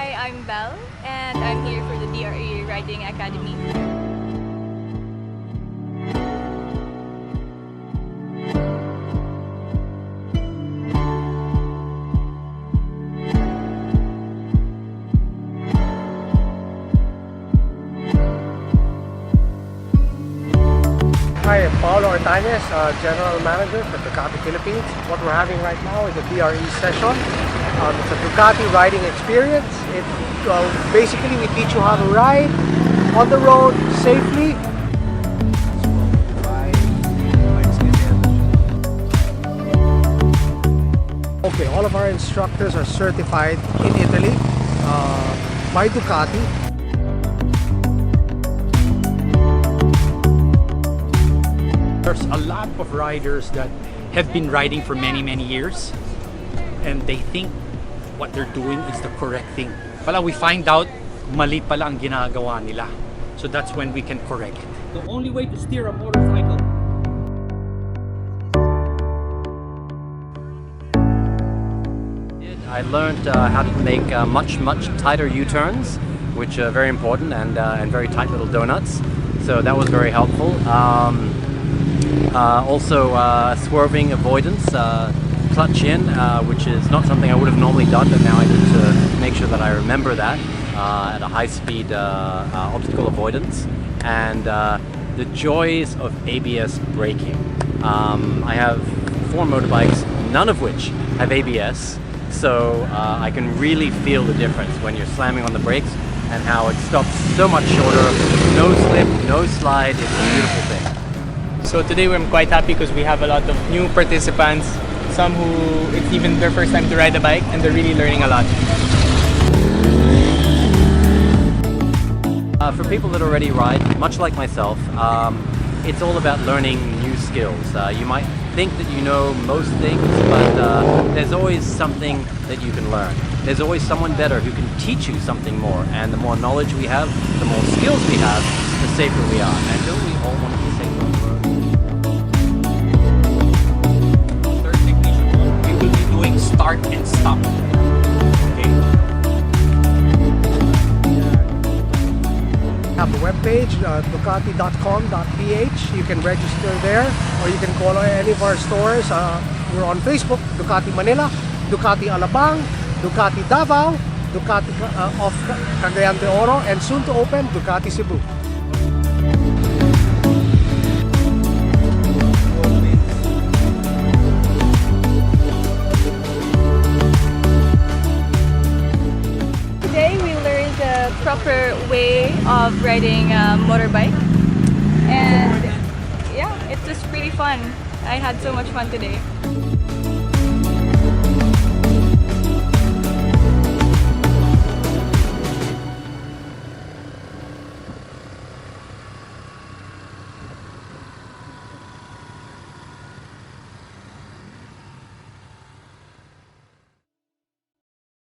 Hi, I'm Belle, and I'm here for the DRE Riding Academy. Hi, I'm Paulo Ortañez, General Manager for Ducati Philippines. What we're having right now is a DRE session. It's a Ducati riding experience. Basically, we teach you how to ride on the road safely. Okay, all of our instructors are certified in Italy by Ducati. There's a lot of riders that have been riding for many years and they think what they're doing is the correct thing. Pala we find out mali pala ang ginagawa nila. So that's when we can correct it. The only way to steer a motorcycle. I learned how to make much tighter U-turns, which are very important, and very tight little donuts. So that was very helpful. Also swerving avoidance, clutch in, which is not something I would have normally done, but now I need to make sure that I remember that at a high speed obstacle avoidance, and the joys of ABS braking. I have 4 motorbikes, none of which have ABS, so I can really feel the difference when you're slamming on the brakes and how it stops so much shorter, no slip, no slide. It's a beautiful thing. So today I'm quite happy because we have a lot of new participants, some who it's even their first time to ride a bike and they're really learning a lot. For people that already ride, much like myself, it's all about learning new skills. You might think that you know most things, but there's always something that you can learn. There's always someone better who can teach you something more, and the more knowledge we have, the more skills we have, the safer we are. And don't we all want to be safer on the road? Third technician, we will be doing start and stop. Okay. We have a webpage, ducati.com.ph. You can register there, or you can call any of our stores. We're on Facebook, Ducati Manila, Ducati Alabang, Ducati Davao, Ducati of Cagayan de Oro, and soon to open, Ducati Cebu. Today we learned the proper way of riding a motorbike, and yeah, it's just pretty fun. I had so much fun today.